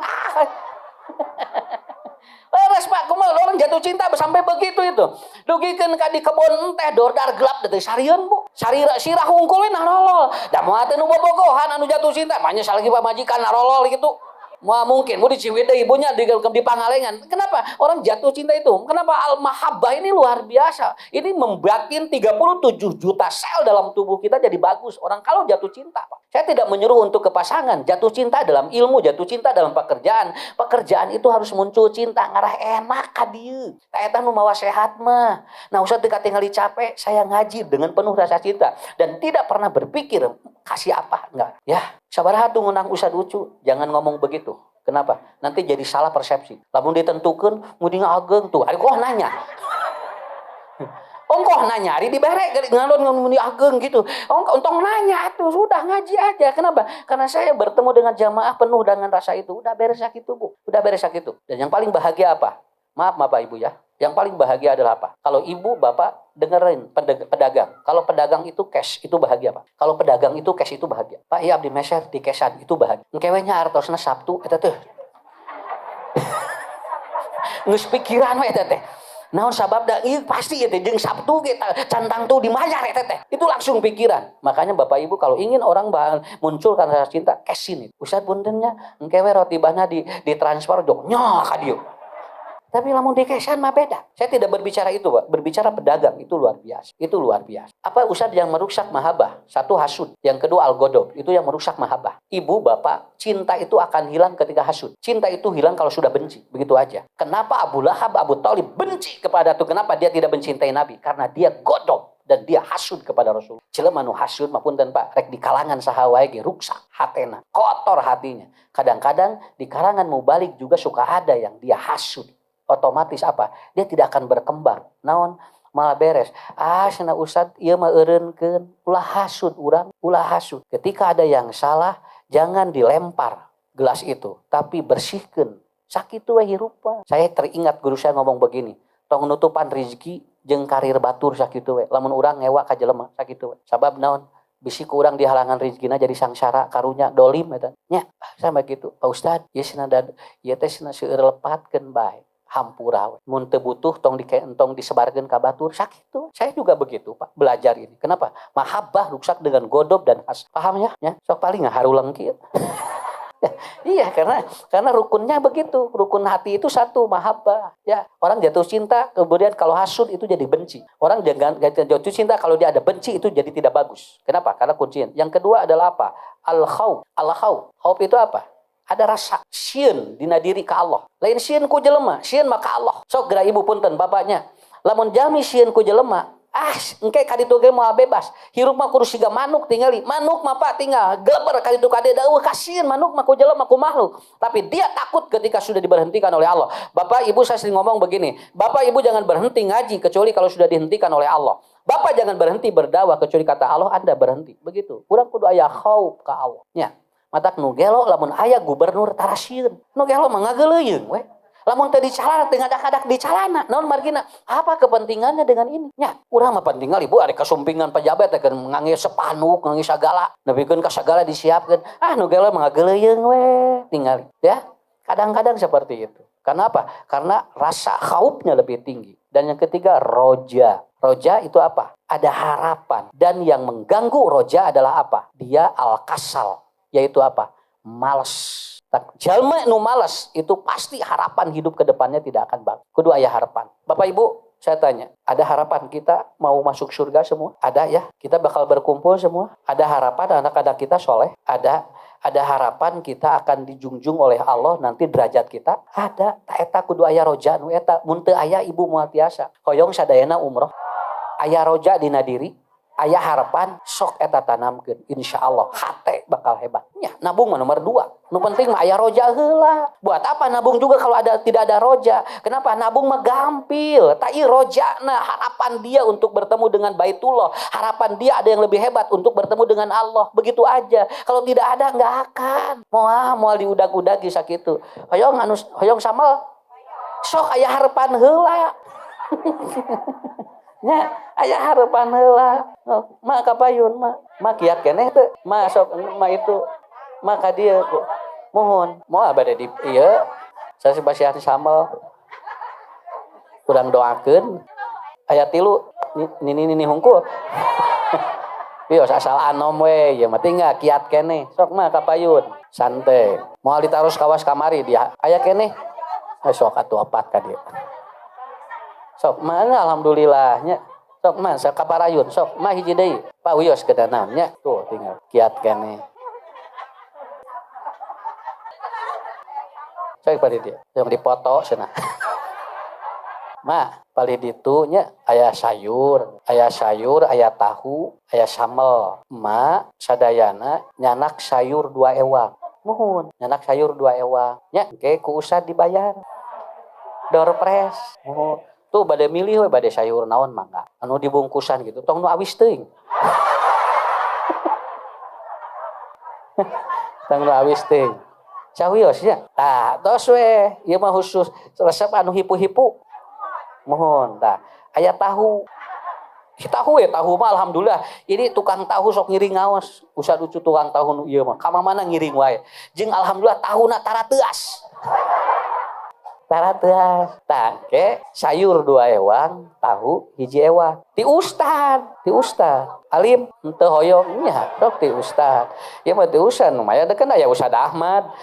Beres Pak, kumaha orang jatuh cinta sampai begitu itu. Dugikeun ka di kebon teh dordar gelap teh sarieun Bu. Sirah hungkul we narolol. Da moal teh nu bobogohan anu jatuh cinta, manya salagi pamajikan narolol gitu. Mungkin mau di Ciwidey ibunya di Pangalengan. Kenapa? Orang jatuh cinta itu. Kenapa al-mahabbah ini luar biasa. Ini membuatin 37 juta sel dalam tubuh kita jadi bagus. Orang kalau jatuh cinta, Pak. Saya tidak menyuruh untuk ke pasangan. Jatuh cinta dalam ilmu, jatuh cinta dalam pekerjaan. Pekerjaan itu harus muncul cinta ngarah enak ka dieu. Eta nu mawa sehat mah. Nah, usah teu katingali capek, saya ngaji dengan penuh rasa cinta dan tidak pernah berpikir kasih apa enggak. Ya, sabaraha tuh ngunang Ustaz Ucu, jangan ngomong begitu. Kenapa? Nanti jadi salah persepsi. Lamun ditentukeun muding ageng tuh. Ari kok nanya. Ongkoh nanya, ari dibere ngalon muni ageng gitu. Untung nanya tuh, sudah ngaji aja. Kenapa? Karena saya bertemu dengan jamaah penuh dengan rasa itu. Udah beres sakitu, Bu. Udah beres sakitu. Dan yang paling bahagia apa? Maaf Bapak Ibu ya. Yang paling bahagia adalah apa? Kalau ibu, bapak dengerin pedagang. Kalau pedagang itu cash, itu bahagia Pak. Kalau pedagang itu cash, itu bahagia. Pak, iya abdi meser di cashan, itu bahagia. Ngkewenya artosna Sabtu, eta teh. Ngeus pikiran we eta teh. Naon sabab da ieu pasti eta jeung Sabtu ge cantang tuh dimayar eta teh. Itu langsung pikiran. Makanya Bapak Ibu kalau ingin orang munculkan rasa cinta, cashin itu. Ustaz puntennya engkewe roti bahna ditransfer jog nyoh ka dieu. Tapi lamun di cashan mah beda. Saya tidak berbicara itu, Pak. Berbicara pedagang, itu luar biasa. Itu luar biasa. Apa Ustaz yang merusak mahabbah? 1 hasud. Yang kedua al-ghadab. Itu yang merusak mahabbah. Ibu, bapak, cinta itu akan hilang ketika hasud. Cinta itu hilang kalau sudah benci. Begitu aja. Kenapa Abu Lahab, Abu Thalib benci kepada itu? Kenapa dia tidak mencintai Nabi? Karena dia ghadab. Dan dia hasud kepada Rasul. Jelema nu hasud mapunten Pak, rek di kalangan saha wae ge rusak hatena, kotor hatinya. Kadang-kadang di kalangan mubalik juga suka ada yang dia hasud. Otomatis apa? Dia tidak akan berkembang. Naon? Malah beres. Cenah Ustaz ieu mah eureunkeun, ulah hasud urang, ulah hasud. Ketika ada yang salah, jangan dilempar gelas itu, tapi bersihkeun. Sakitu we hirup. Saya teringat guru saya ngomong begini, tong nutupan rezeki jeung karir batur sakitu we. Lamun urang ngewa ka jelema sakitu we. Sabab naon? Bisi ku urang di halangan rezekina jadi sangsara karunya dolim eta. Nya, sama gitu. Pak Ustaz, ieu cenah ieu teh cenah seueur lepatkeun bae. Hampura we. Mun teu butuh tong disebarkeun ka batur sakitu. Saya juga begitu, Pak, belajar ini. Kenapa? Mahabbah rusak dengan ghadab dan has. Paham ya? Sok paling harulang kieu. Iya, karena rukunnya begitu. Rukun hati itu 1, mahabbah. Ya, orang jatuh cinta, kemudian kalau hasud itu jadi benci. Orang jatuh cinta kalau dia ada benci itu jadi tidak bagus. Kenapa? Karena kuncian. Yang kedua adalah apa? Al-khauf. Al-khauf. Khauf itu apa? Ada rasa sieun dina diri ka Allah. Lain sieun ku jelema, sieun mah ka Allah. Sok geura ibu punten bapaknya. Lamun jami sieun ku jelema, engke kaditu ge moal bebas. Hirup mah kudu siga manuk tingali. Manuk mah Pak tinggal geleber kaditu kade da kasihan manuk mah ku jelema ku makhluk. Tapi dia takut ketika sudah diberhentikan oleh Allah. Bapak Ibu saya sering ngomong begini, Bapak Ibu jangan berhenti ngaji kecuali kalau sudah dihentikan oleh Allah. Bapak jangan berhenti berdakwah kecuali kata Allah Anda berhenti. Begitu. Urang kudu aya khauf ka Allah. Nya. Matak nu gelo lamun aya gubernur tarasieun. Nu gelo mah ngageuleuyeun we. Lamun teu dicalana teu ngadak-ngadak dicalana. Naon margina? Apa kepentingannya dengan ini? Nya, urang mah penting ibu ada kasumpingan pejabat teh ngangge sepanuk, ngangge sagala. Nepikeun ka sagala disiapkeun. Nu gelo mah ngageuleuyeun we. Tingali, ya. Kadang-kadang seperti itu. Karena apa? Karena rasa khaufnya lebih tinggi. Dan yang ketiga, roja. Roja itu apa? Ada harapan. Dan yang mengganggu roja adalah apa? Dia al-kasal. Yaitu apa? Malas. Jalma nu malas itu pasti harapan hidup ke depannya tidak akan bagus. Kudu aya harapan. Bapak Ibu, saya tanya, ada harapan kita mau masuk surga semua? Ada ya? Kita bakal berkumpul semua? Ada harapan anak-anak kita soleh? Ada harapan kita akan dijunjung oleh Allah nanti derajat kita? Ada. Ta eta kudu aya roja nu eta. Mun teu aya ibu moal tiasa. Hoyong sadayana umroh. Aya roja dina diri. Aya harapan sok eta tanamkeun insyaallah hate bakal hebatnya. Nabung mah nomor 2. Nu penting mah aya roja heula. Buat apa nabung juga kalau tidak ada roja? Kenapa? Nabung mah gampil. Tai rojana harapan dia untuk bertemu dengan Baitullah, harapan dia ada yang lebih hebat untuk bertemu dengan Allah. Begitu aja. Kalau tidak ada enggak akan. Moal diudag-udagi sakitu. Hoyong samal. Sok aya harapan heula. Nya aya harapan heula. Ma kapayun ma kiat keneh teh. Ma sok ma itu ma ka dieu mohon. Moal bade di ieu sasibasihan samal. Urang doakeun aya 3 nini hungkul. Bios asal anom we ieu mah tinggal kiat keneh. Sok ma kapayun santai. Moal ditaros kawas kamari dia aya keneh. Sok atuh 4 ka dieu. Sok mah alhamdulillahnya. Sok mah sakaparayun sok mah hiji deui. Pak Wios kedanam nya. Tuh tinggal kiat keneh. Cek pari dia. Yang dipoto cenah. Mah pali ditu nya aya sayur, aya tahu, aya sambel. Ma sadayana nyanak sayur 2 ewang. Muhun, nyanak sayur 2 ewang. Nya engke ku usah dibayar. Doorpres. Muhun. Tuh bade milih we bade sayur naon mangga anu dibungkusan gitu tong nu awis teuing tong nu awis teuing cawios nya tos we ieu mah khusus resep anu hipu-hipu mohon tah aya tahu tahu mah alhamdulillah ini tukang tahu sok ngiring ngaos usah lucu tukang tahu nu ieu mah ka mana ngiring wae jeung alhamdulillah tahuna tara teuas tangke sayur 2 ewang, tahu hiji ewang. Ti ustad alim henteu hoyong nya dok ti ustad. Ieu mah ti ustad lumayan dekeun aya Ustad Ahmad.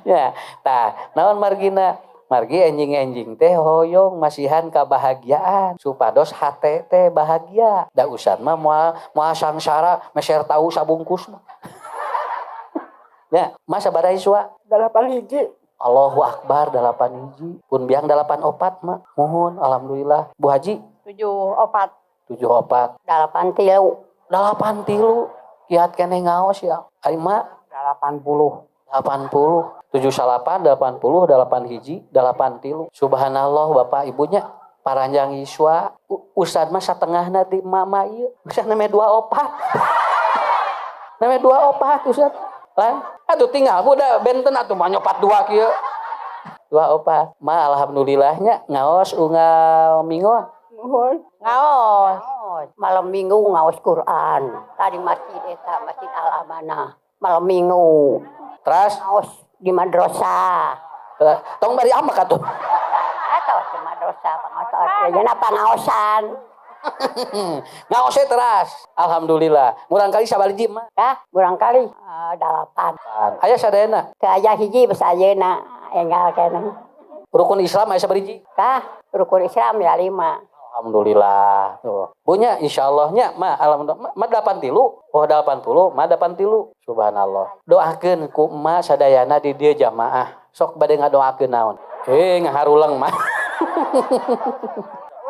Ya, tah naon margina? Margi enjing-enjing teh hoyong masihan kabahagiaan supados hate teh bahagia. Da ustad mah moal sangsara meser tahu sabungkus mah. Ya, masa badai sua 8 hiji. Allahu Akbar 8 hiji. Pun biang 8 opat mah. Mohon alhamdulillah. Bu Haji 7 opat. 7 opat. 8 tilu. 8 tilu. Kiat keneh ngaos ya. Ari mah 80. 7 salapan 80 8 hiji 8 tilu. Subhanallah Bapak Ibunya paranjang iswa ustad mah satengahna ti mama ieu. Ustad neme 2 opat. Neme 2 opat ustad. Lan atuh tinggal budak benten atuh mah nyopat 2 kieu. 2 opat. Mah alhamdulillahnya ngaos unggal mingon. Ngaos. Malam Minggu ngaos Quran. Tadi masjid eta Masjid Al Amanah. Malam Minggu. Terus Ngaos di madrasah. tong bari amak atuh. Atuh di madrasah pangaos. Yen apa ngaosan? Ngaosnya teras. Alhamdulillah. Murang kali sabaliji mah. Kah, kurang kali 8. Aya sadayana. Teu aya hiji bes ayeuna enggal keneh. Rukun Islam aya sabaliji? Kah, rukun Islam ya 5. Alhamdulillah. Tuh. Punya insyaallah-nya mah alhamdulillah mah 8 tilu. Oh 80 mah 8 tilu. Subhanallah. Doakeun ku emak sadayana di dieu jamaah. Sok bade ngadoakeun naon? Ngaharuleng mah.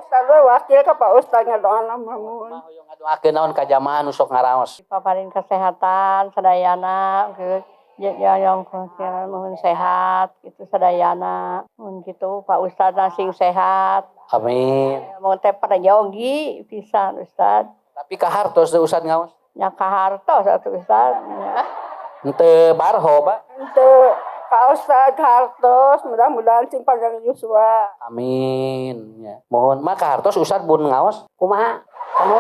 Ustaz wakil ka Pak Ustaz ngadoan lamun. Hoyong ngadoakeun naon ka jamaah nu sok ngaraos. Paparin kesehatan sadayana yang mohon sehat gitu sadayana. Mun kitu Pak Ustaz sing sehat. Amin. Mun teh pada jogi pisan Ustaz. Tapi kahartos teh Ustaz ngaos. Nya kahartos atuh Ustaz. Henteu barho, Pak. Henteu Pak Ustaz hartos, mudah-mudahan sing panjang yuswa. Amin. Ya. Mohon mah kahartos Ustaz mun ngaos. Kumaha? Kamu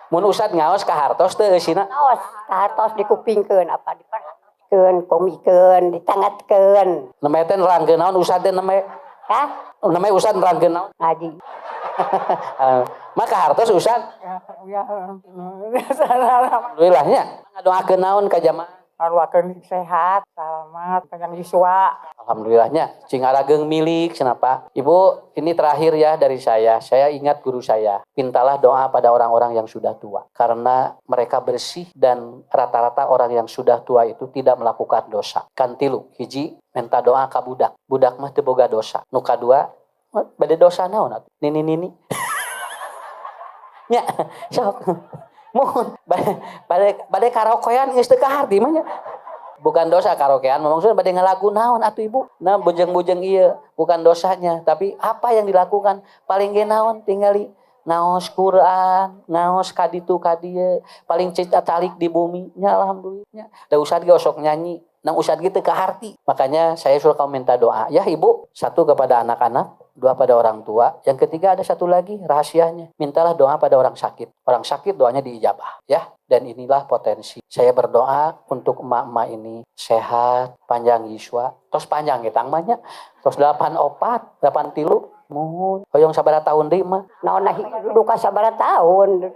Mun Ustaz ngaos kahartos teu eusina. ngaos kahartos dikupingkeun apa diperhatikeun, komikeun, ditangatkeun. Nemeh teh nerangkeun naon Ustaz teh nemeh. Kah? Nemeh Ustaz nerangkeun naon? Ngaji. Maka hartos Ustaz. Ya. Alhamdulillah nya. Ngadoakeun naon ka jamaah? Ngadoakeun sehat, selamat, panjang yuswa. Alhamdulillahnya, cing arageung milik kenapa? Ibu, ini terakhir ya dari saya. Saya ingat guru saya, mintalah doa pada orang-orang yang sudah tua. Karena mereka bersih dan rata-rata orang yang sudah tua itu tidak melakukan dosa. Kan tilu, hiji, minta doa ka budak. Budak mah teu boga dosa. Nu kadua, bade dosa naon atuh? Nini. Nya, sok. Mohon bade karaokean geus teu kahar di mah nya. Bukan dosa karaokean, maksudnya bade ngalagu naon atuh Ibu. Nah, bujeng-bujeng ieu bukan dosanya, tapi apa yang dilakukan paling ge naon tingali ngaos Quran, ngaos kaditu kadieu, paling cita calik di bumi nya alhamdulillah. Da Ustad ge osok nyanyi, nang Ustad ge teu kaharti. Makanya saya suka minta doa. Ya Ibu, satu kepada anak-anak, dua pada orang tua. Yang ketiga ada satu lagi rahasianya. Mintalah doa pada orang sakit. Orang sakit doanya diijabah. Ya. Dan inilah potensi. Saya berdoa untuk emak-emak ini sehat, panjang yuswa. Tos panjang ya tangmanya. Tos 84, 83. Mohon. Hoyong sabaraha tahun deui mah. Naon duka sabaraha tahun.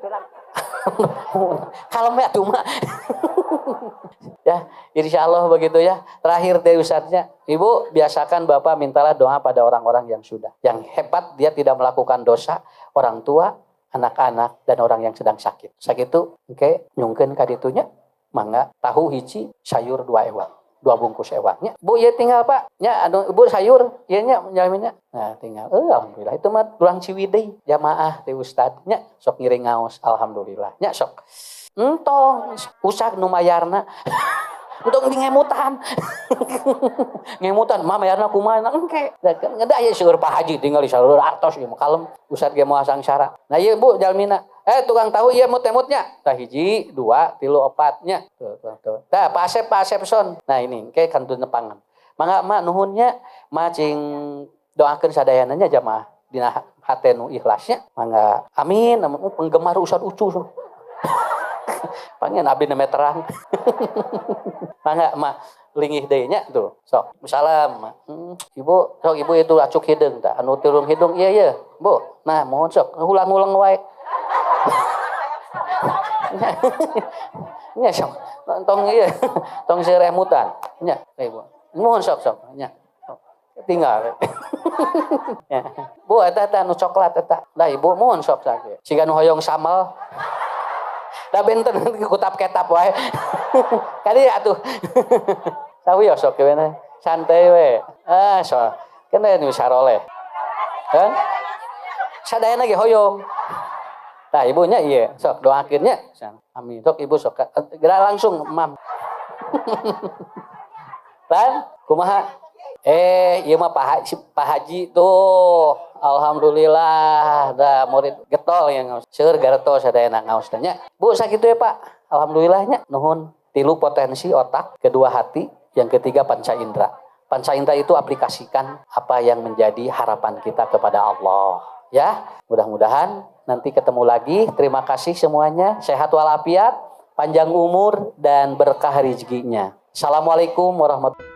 Kalau mah atuh mah. Ya, insyaallah begitu ya. Terakhir dari Ustaznya, Ibu biasakan Bapak mintalah doa pada orang-orang yang sudah. Yang hebat dia tidak melakukan dosa, orang tua, anak-anak dan orang yang sedang sakit. Sakitu engke nyungkeun ka ditunya mangga tahu hiji, sayur 2 ewang. 2 bungkus ewangnya. Bu ya tinggal Pak. Nya anu Bu sayur ieu nya menjaminnya. Nah, tinggal. Alhamdulillah itu mah urang Ciwidey jamaah ti Ustadnya sok ngiring ngaos alhamdulillah. Nya sok. Entong usak nu mayarna. Entong ngemutan. Ngemutan mah mayarna kumaha engke. Ngeda aya seueur Pak Haji tinggal di salur artos ieu mah kalem. Ustad ge moal sangsara. Nah ieu Bu jalmina. Tukang tahu ieu mut-mutnya. Tah hiji, 2, 3, 4 nya. Tuh. Tah Pak Asep son. Nah ini engke kantun nepangan. Mangga mah nuhunnya macing doakeun sadayana nya jamaah dina hate nu ikhlasnya. Mangga amin penggemar Ustad Ucu. Panggil abdi na meteran. Mangga mah lingih deui nya tuh. Sok. Salam. Ibu, sok ibu itu acuk hideung tah. Anu turun hidung ieu Bu. Nah, mohon sok ulang-ulang wae. Nya sok. Tong ieu. Tong seremutan. Nya, Ibu. Mohon sok nya. Tinggal. Ya. Bu eta anu coklat eta. Da Ibu mohon sok saja. Siga nu hoyong samal. Da benten kutap ketap wae. Kali atuh. Sawi sok we santai we. So. Kana nu saroleh. Kan? Sadayana ge hoyong. Tah ibunya ieu sok doakeun nya. Amin. Sok Ibu sok gerak langsung Mam. Pan kumaha? Ieu mah Pak Haji tuh. Alhamdulillah, da murid getol yang ngaos. Seueur gartos sadayana ngaos nya. Bu sakitu ya Pak. Alhamdulillahnya nuhun. 3 potensi otak, 2 hati, yang ketiga panca indera. Panca indera itu aplikasikan apa yang menjadi harapan kita kepada Allah. Ya, mudah-mudahan nanti ketemu lagi. Terima kasih semuanya. Sehat walafiat, panjang umur dan berkah rezekinya. Assalamualaikum warahmatullahi wabarakatuh.